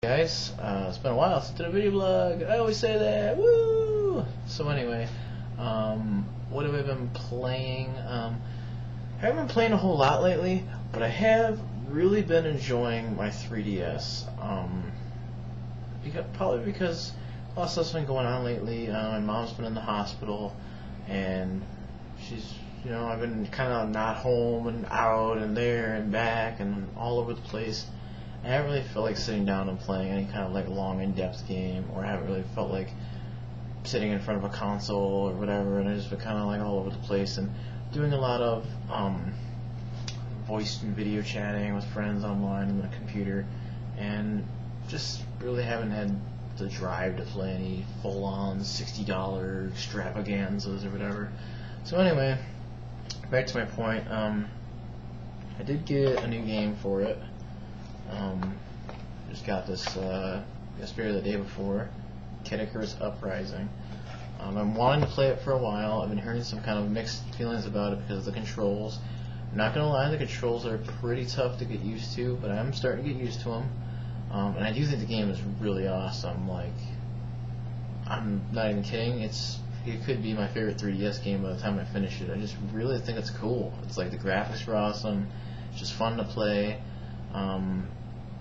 Guys, it's been a while since I did a video blog. I always say that. Woo! So anyway, what have I been playing? I haven't been playing a whole lot lately, but I have really been enjoying my 3DS. Probably because a lot of stuff's been going on lately. My mom's been in the hospital, and she's, I've been kind of not home and out and there and back and all over the place. I haven't really felt like sitting down and playing any kind of like long in-depth game, or I haven't really felt like sitting in front of a console or whatever, and I just been kind of like all over the place and doing a lot of voice and video chatting with friends online on the computer, and just really haven't had the drive to play any full-on $60 extravaganzas or whatever. So anyway, back to my point. I did get a new game for it. Just got this yesterday or the day before, Kid Icarus Uprising. I'm wanting to play it for a while. I've been hearing some kind of mixed feelings about it because of the controls. I'm not gonna lie, the controls are pretty tough to get used to, but I'm starting to get used to them. And I do think the game is really awesome. Like, I'm not even kidding. It could be my favorite 3DS game by the time I finish it. I just really think it's cool. It's like the graphics are awesome. It's just fun to play.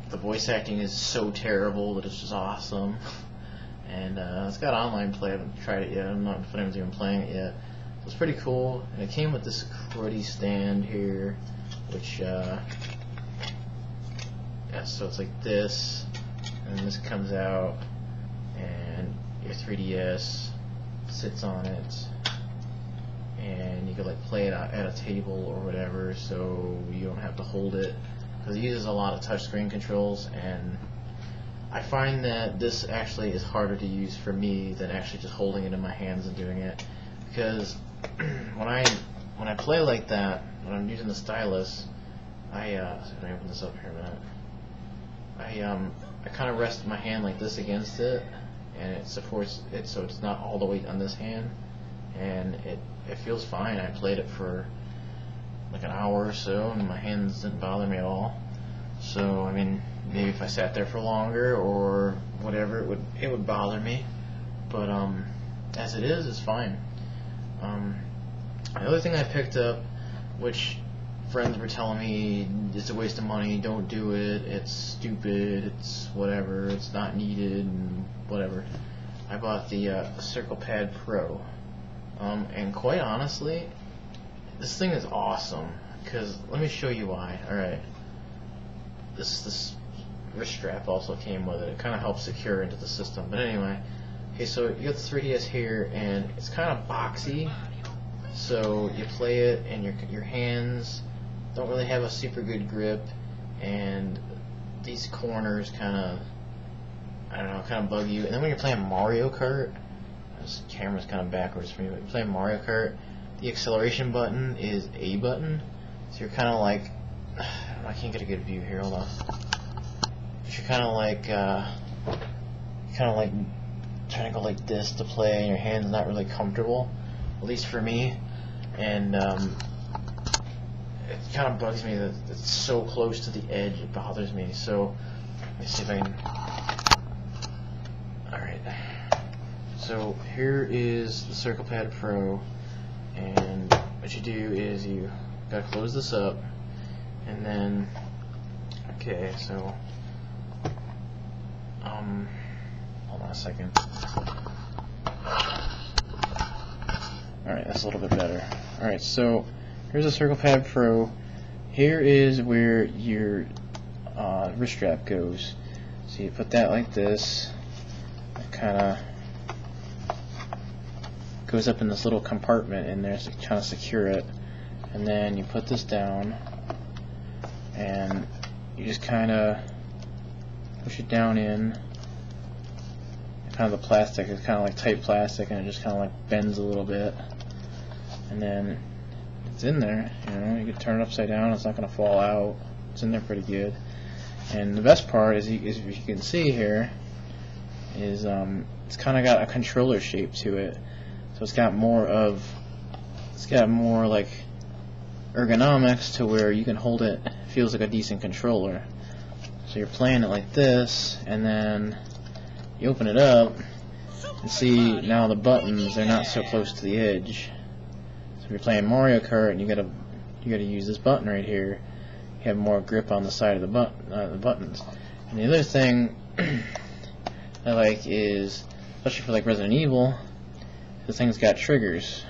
The voice acting is so terrible that it's just awesome. And it's got online play. I haven't tried it yet. I'm not if anyone's even playing it yet. So it's pretty cool. And it came with this cruddy stand here, which yeah, so it's like this, and this comes out, and your 3DS sits on it, and you can like play it at a table or whatever, so you don't have to hold it, because it uses a lot of touchscreen controls, and I find that this actually is harder to use for me than actually just holding it in my hands and doing it, because when I play like that, when I'm using the stylus, so let me open this up here a minute. I kind of rest my hand like this against it, and it supports it so it's not all the weight on this hand, and it feels fine. I played it for like an hour or so, and my hands didn't bother me at all. So I mean, maybe if I sat there for longer or whatever, it would bother me. But as it is, it's fine. The other thing I picked up, which friends were telling me it's a waste of money, don't do it, it's stupid, it's whatever, it's not needed, and whatever. I bought the Circle Pad Pro, and quite honestly, this thing is awesome, because let me show you why. Alright, this wrist strap also came with it. It kind of helps secure into the system, but anyway, okay, so you got the 3DS here, and it's kind of boxy, so you play it, and your hands don't really have a super good grip, and these corners kind of bug you. And then when you're playing Mario Kart, this camera's kind of backwards for me, but you're playing Mario Kart, the acceleration button is A button, so you're kind of like, I can't get a good view here, hold on. But you're kind of like trying to go like this to play, and your hand's not really comfortable, at least for me, and it kind of bugs me that it's so close to the edge. It bothers me. So let me see if I can. Alright, so here is the Circle Pad Pro, and what you do is you gotta close this up, and then okay, so hold on a second. Alright, that's a little bit better. Alright, so here's a Circle Pad Pro. Here is where your wrist strap goes. So you put that like this. It kind of goes up in this little compartment in there to kind of secure it. And then you put this down, and you just kind of push it down in. Kind of the plastic is kind of like tight plastic, and it just kind of like bends a little bit. And then it's in there, you can turn it upside down, it's not going to fall out, it's in there pretty good. And the best part is, if you can see here, is it's kind of got a controller shape to it, so it's got more like ergonomics to where you can hold it, feels like a decent controller. So you're playing it like this, and then you open it up, and see now the buttons, they're not so close to the edge. So if you're playing Mario Kart and you gotta use this button right here, you have more grip on the side of the buttons. And the other thing I like is, especially for like Resident Evil, this thing's got triggers.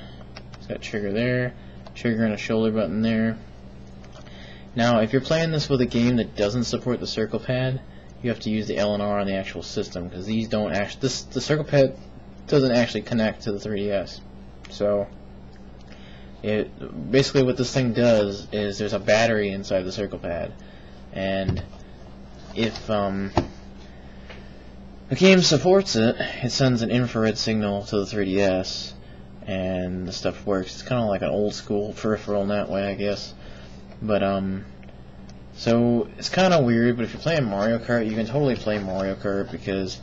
It's got a trigger there, trigger and a shoulder button there. Now, if you're playing this with a game that doesn't support the circle pad, you have to use the L and R on the actual system, because these don't actually. The circle pad doesn't actually connect to the 3DS. So, basically what this thing does is there's a battery inside the circle pad, and if the game supports it, it sends an infrared signal to the 3DS, and the stuff works. It's kind of like an old school peripheral in that way, I guess. But so it's kind of weird. But if you're playing Mario Kart, you can totally play Mario Kart, because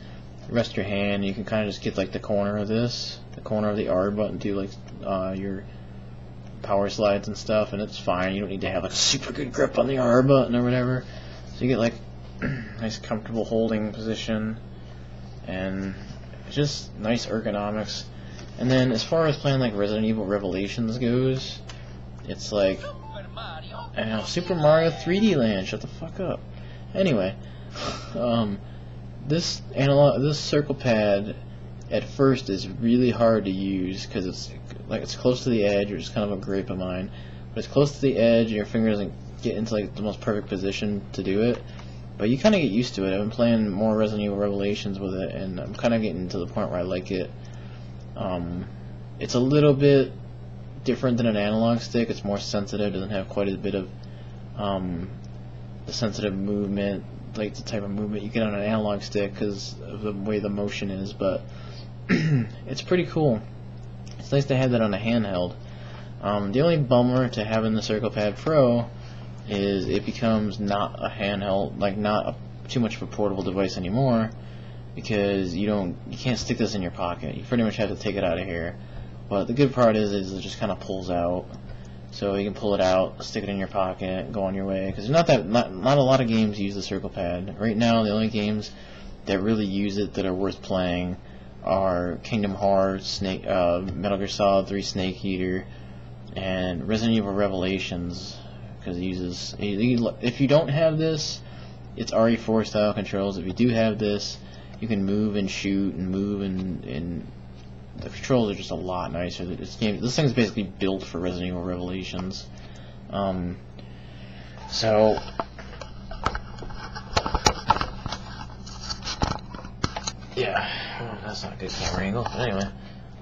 you rest your hand, you can kind of just get like the corner of this, the corner of the R button, do like your power slides and stuff, and it's fine. You don't need to have like a super good grip on the R button or whatever. So you get like nice comfortable holding position, and just nice ergonomics. And then as far as playing like Resident Evil Revelations goes, it's like Super Mario 3D Land. Shut the fuck up. Anyway, this circle pad at first is really hard to use, because it's close to the edge, which is kind of a gripe of mine. But it's close to the edge, and your finger doesn't get into like the most perfect position to do it. But you kind of get used to it. I've been playing more Resident Evil Revelations with it, and I'm kind of getting to the point where I like it. It's a little bit different than an analog stick. It's more sensitive, doesn't have quite a bit of the sensitive movement, like the type of movement you get on an analog stick because of the way the motion is, but it's pretty cool. It's nice to have that on a handheld. The only bummer to having the Circle Pad Pro is it becomes not a handheld, like not too much of a portable device anymore, because you can't stick this in your pocket. You pretty much have to take it out of here. But the good part is it just kind of pulls out, so you can pull it out, stick it in your pocket, go on your way. Because not a lot of games use the Circle Pad right now. The only games that really use it that are worth playing are Kingdom Hearts, Metal Gear Solid 3 Snake Eater, and Resident Evil Revelations. Because it uses, if you don't have this, it's RE4 style controls. If you do have this, you can move and shoot and move, and the controls are just a lot nicer. This thing's basically built for Resident Evil Revelations. So yeah, that's not a good camera angle. But anyway,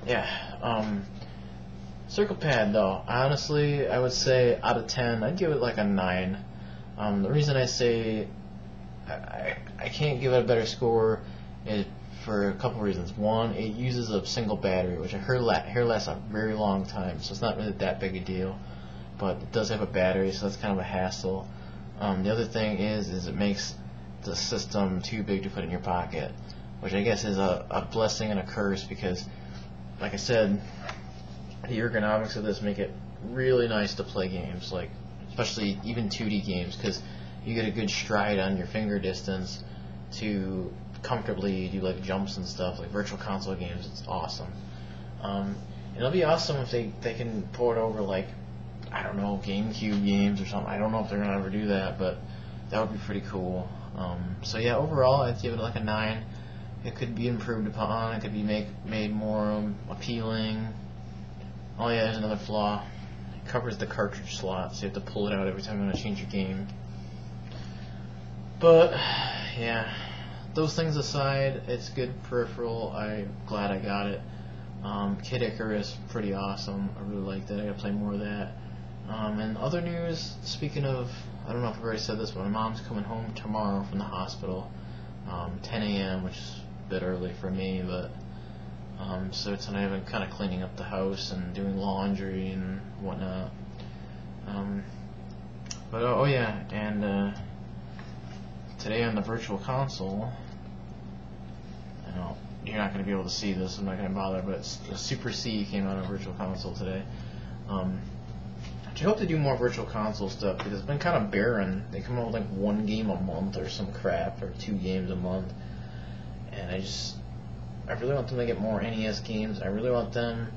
yeah. Circle Pad though, honestly, I would say out of 10, I'd give it like a 9. The reason I say I can't give it a better score is for a couple reasons. One, it uses a single battery, which I heard lasts a very long time, so it's not really that big a deal. But it does have a battery, so that's kind of a hassle. The other thing is it makes the system too big to put in your pocket, which I guess is a blessing and a curse, because, like I said, the ergonomics of this make it really nice to play games, like especially even 2D games, because you get a good stride on your finger distance to comfortably do like jumps and stuff, like virtual console games. It's awesome. It'll be awesome if they can port over, like, I don't know, GameCube games or something. I don't know if they're gonna ever do that, but that would be pretty cool. So yeah, overall I'd give it like a 9. It could be improved upon. It could be made more appealing. Oh yeah, there's another flaw. It covers the cartridge slot, so you have to pull it out every time you want to change your game. But yeah, those things aside, it's good peripheral. I'm glad I got it. Kid Icarus, pretty awesome. I really liked it. I gotta play more of that. And other news, speaking of, I don't know if I've already said this, but my mom's coming home tomorrow from the hospital, 10 a.m., which is a bit early for me, but so tonight I've been kind of cleaning up the house and doing laundry and whatnot. But oh yeah, and today on the virtual console, I know you're not going to be able to see this, I'm not going to bother, but Super C came out on virtual console today. I hope they do more Virtual Console stuff because it's been kind of barren. They come out with like 1 game a month or some crap, or 2 games a month, and I really want them to get more NES games. I really want them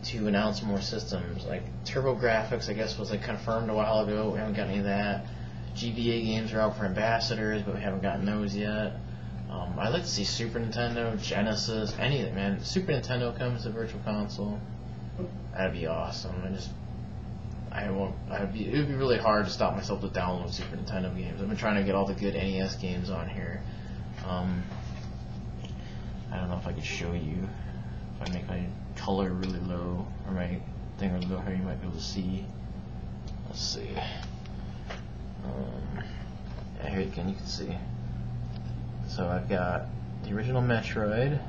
to announce more systems. Like TurboGrafx, I guess, was like confirmed a while ago. We haven't got any of that. GBA games are out for ambassadors, but we haven't gotten those yet. I'd like to see Super Nintendo, Genesis, anything, man. Super Nintendo comes to Virtual Console. That'd be awesome. It would be really hard to stop myself to download Super Nintendo games. I've been trying to get all the good NES games on here. I don't know if I could show you. If I make my color really low, or my thing really low, how you might be able to see. Let's see. Yeah, here you can see. So I've got the original Metroid.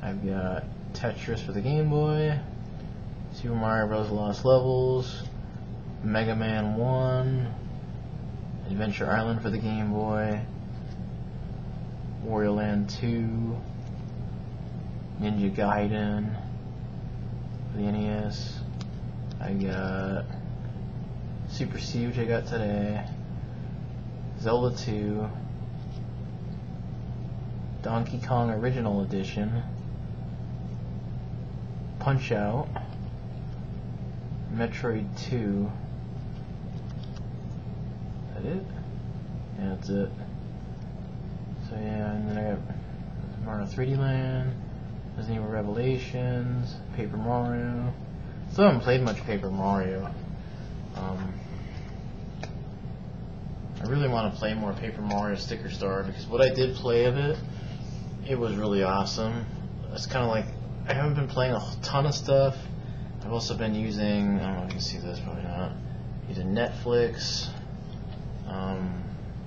I've got Tetris for the Game Boy. Super Mario Bros. Lost Levels. Mega Man 1. Adventure Island for the Game Boy. Wario Land 2. Ninja Gaiden for the NES. I got Super C, which I got today. Zelda 2. Donkey Kong Original Edition. Punch Out. Metroid 2. Is that it? Yeah, that's it. So yeah, and then I got Mario 3D Land, Resident Evil Revelations, Paper Mario. Still haven't played much Paper Mario. I really want to play more Paper Mario Sticker Star because what I did play of it, it was really awesome. It's kind of like, I haven't been playing a ton of stuff. I've also been using, I don't know if you can see this, probably not, using Netflix,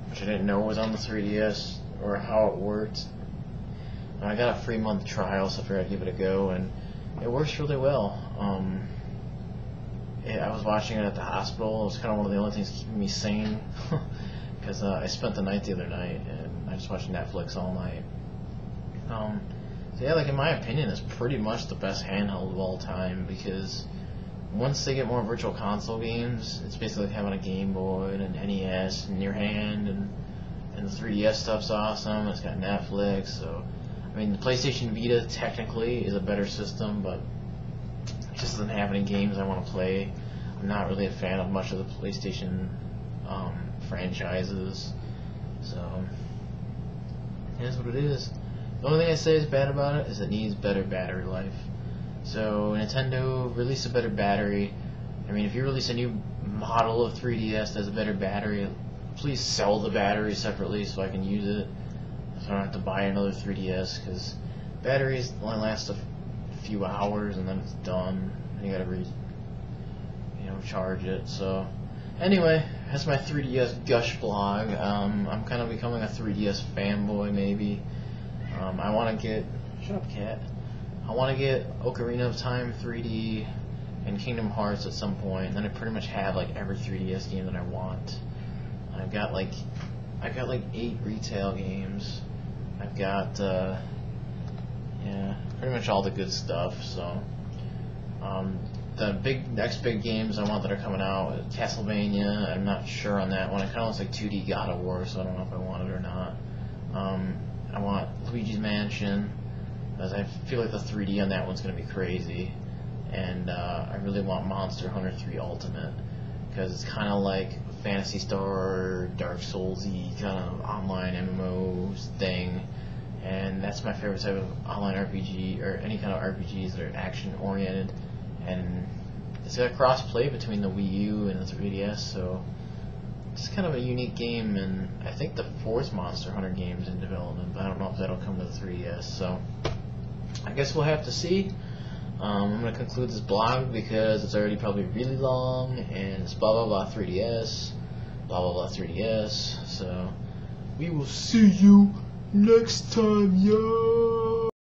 which I didn't know was on the 3DS or how it worked. And I got a free month trial, so I figured I'd give it a go, and it works really well. I was watching it at the hospital. It was kind of one of the only things keeping me sane because I spent the night the other night and I just watched Netflix all night. So yeah, like in my opinion, it's pretty much the best handheld of all time because once they get more Virtual Console games, it's basically like having a Game Boy and an NES in your hand, and the 3DS stuff's awesome. It's got Netflix, so I mean the PlayStation Vita technically is a better system, but it just doesn't have any games I want to play. I'm not really a fan of much of the PlayStation franchises, so it is what it is. The only thing I say is bad about it is it needs better battery life. So Nintendo, release a better battery. I mean, if you release a new model of 3DS that has a better battery, please sell the battery separately so I can use it. So I don't have to buy another 3DS because batteries only last a few hours and then it's done. And you gotta charge it. So anyway, that's my 3DS gush vlog. I'm kind of becoming a 3DS fanboy maybe. I want to get, shut up cat, I want to get Ocarina of Time 3D and Kingdom Hearts at some point, and then I pretty much have like every 3DS game that I want. I've got like 8 retail games. I've got yeah, pretty much all the good stuff. So the next big games I want that are coming out, Castlevania, I'm not sure on that one. It kind of looks like 2D God of War, so I don't know if I want it or not. I want Luigi's Mansion, because I feel like the 3D on that one's going to be crazy. And I really want Monster Hunter 3 Ultimate, because it's kind of like Phantasy Star, Dark Souls-y kind of online MMO thing. And that's my favorite type of online RPG, or any kind of RPGs that are action-oriented. And it's got cross-play between the Wii U and the 3DS, so it's kind of a unique game, and I think the 4th Monster Hunter game is in development, but I don't know if that'll come to the 3DS, so I guess we'll have to see. I'm going to conclude this blog because it's already probably really long, and it's blah blah blah 3DS, blah blah blah 3DS, so we will see you next time, yo!